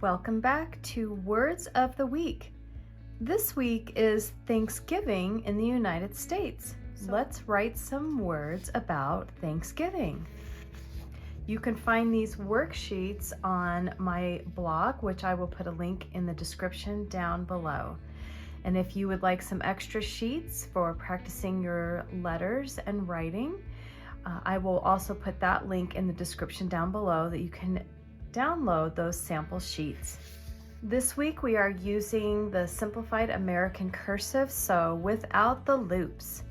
Welcome back to Words of the Week. This week is Thanksgiving in the United States. Let's write some words about Thanksgiving. You can find these worksheets on my blog, which I will put a link in the description down below. And if you would like some extra sheets for practicing your letters and writing, I will also put that link in the description down below that you can download those sample sheets. This week we are using the Simplified American Cursive, so without the loops.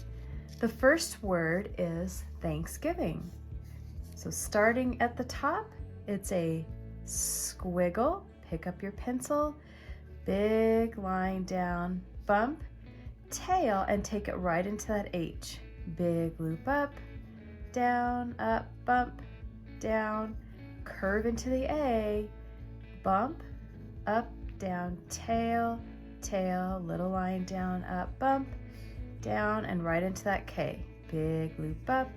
The first word is Thanksgiving. So starting at the top, it's a squiggle. Pick up your pencil, big line down, bump, tail, and take it right into that H. Big loop up, bump, down, curve into the A, bump, up, down, tail, tail, little line down, up, bump, down, and right into that K. Big loop up,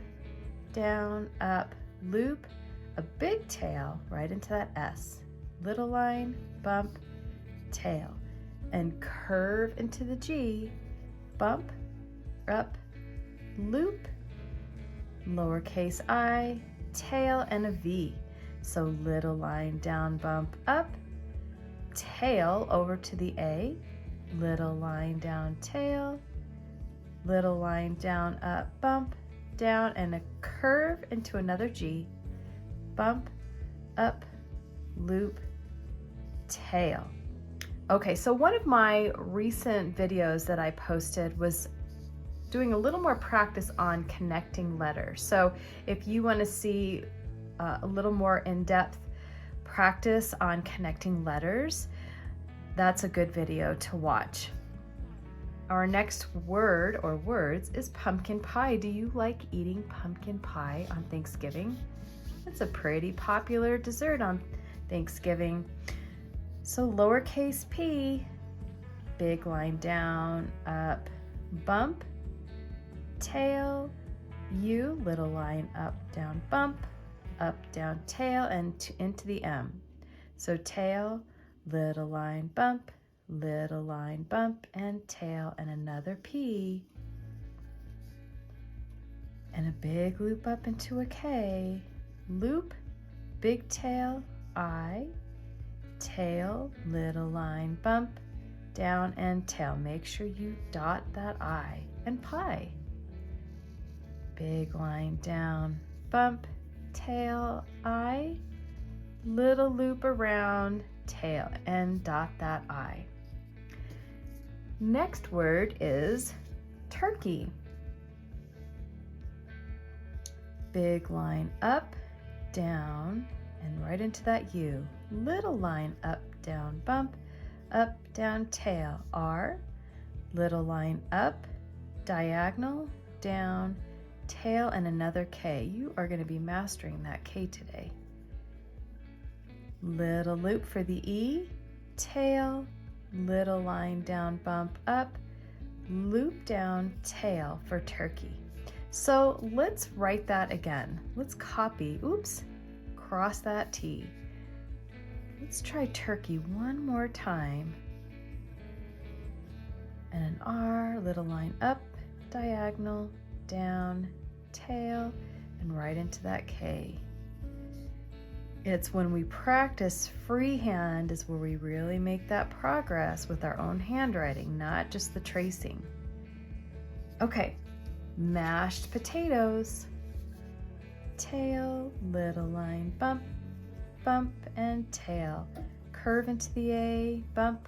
down, up, loop, a big tail right into that S. Little line, bump, tail, and curve into the G, bump, up, loop, lowercase I, tail, and a V. So little line down, bump, up, tail over to the A, little line down, tail, little line down, up, bump, down, and a curve into another G, bump, up, loop, tail. Okay, so one of my recent videos that I posted was doing a little more practice on connecting letters. So if you want to see a little more in-depth practice on connecting letters, that's a good video to watch. Our next word or words is pumpkin pie. Do you like eating pumpkin pie on Thanksgiving? It's a pretty popular dessert on Thanksgiving. So lowercase p, big line down, up, bump, tail, U, little line up, down, bump, up, down, tail, and into the M. So tail, little line, bump, and tail, and another P, and a big loop up into a K, loop, big tail, I, tail, little line, bump, down, and tail. Make sure you dot that I, and pie. Big line down, bump, tail, I, little loop around, tail, and dot that I. Next word is turkey. Big line up, down, and right into that U. Little line up, down, bump, up, down, tail, R. Little line up, diagonal, down, tail, and another K. You are going to be mastering that K today. Little loop for the E, tail, little line down, bump, up, loop down, tail for turkey. So let's write that again. Let's copy, cross that T. Let's try turkey one more time. And an R, little line up, diagonal, down, tail, and right into that K. It's when we practice freehand is where we really make that progress with our own handwriting, not just the tracing. Okay, mashed potatoes. Tail, little line, bump, bump, and tail. Curve into the A, bump,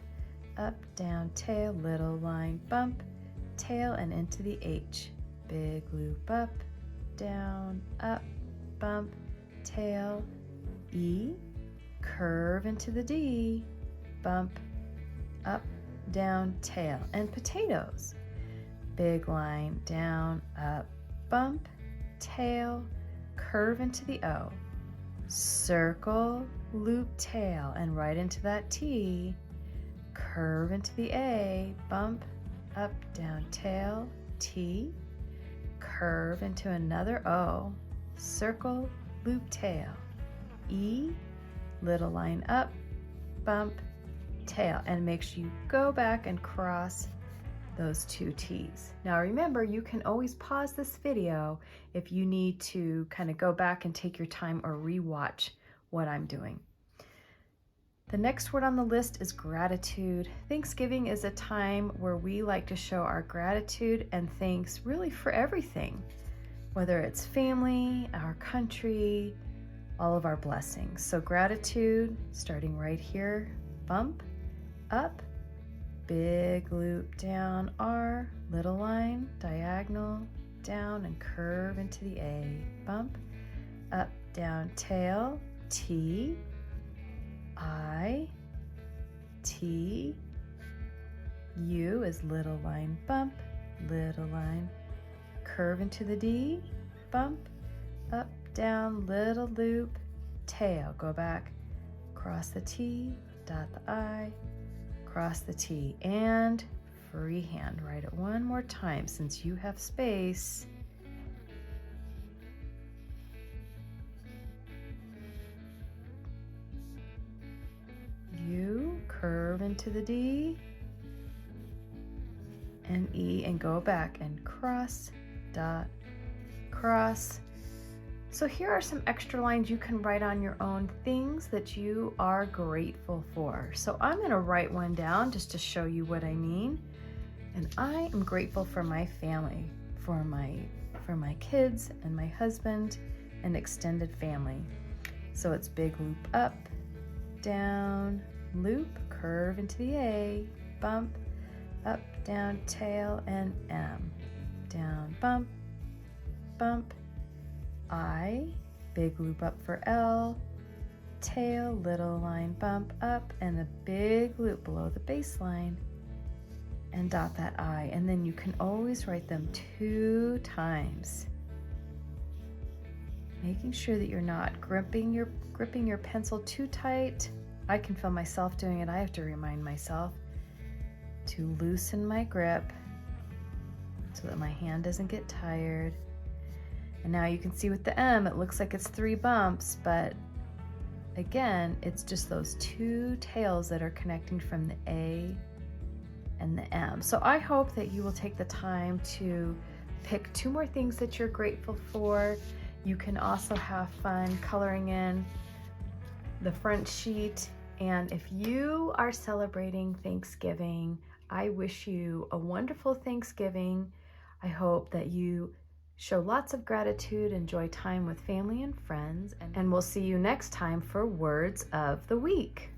up, down, tail, little line, bump, tail, and into the H. Big loop up, down, up, bump, tail, E, curve into the D, bump, up, down, tail, and potatoes. Big line, down, up, bump, tail, curve into the O, circle, loop, tail, and right into that T, curve into the A, bump, up, down, tail, T, curve into another O, circle, loop, tail, E, little line up, bump, tail, and make sure you go back and cross those two T's. Now remember, you can always pause this video if you need to kind of go back and take your time or rewatch what I'm doing. The next word on the list is gratitude. Thanksgiving is a time where we like to show our gratitude and thanks really for everything, whether it's family, our country, all of our blessings. So gratitude, starting right here, bump, up, big loop down, R, little line, diagonal, down and curve into the A, bump, up, down, tail, T, I, T, U is little line, bump, little line, curve into the D, bump, up, down, little loop, tail, go back, cross the T, dot the I, cross the T, and freehand. Write it one more time since you have space. U, curve into the D, and E, and go back and cross, dot, cross. So here are some extra lines you can write on your own, things that you are grateful for. So I'm going to write one down just to show you what I mean. And I am grateful for my family, for my kids and my husband and extended family. So it's big loop up, down, loop, curve into the A, bump, up, down, tail, and M. Down, bump, bump, I, big loop up for L, tail, little line, bump up, and a big loop below the baseline, and dot that I. And then you can always write them 2 times. Making sure that you're not gripping your pencil too tight. I can feel myself doing it. I have to remind myself to loosen my grip so that my hand doesn't get tired. And now you can see with the M, it looks like it's 3 bumps, but again, it's just those 2 tails that are connecting from the A and the M. So I hope that you will take the time to pick 2 more things that you're grateful for. You can also have fun coloring in the front sheet. And if you are celebrating Thanksgiving, I wish you a wonderful Thanksgiving. I hope that you show lots of gratitude, enjoy time with family and friends, and we'll see you next time for Words of the Week.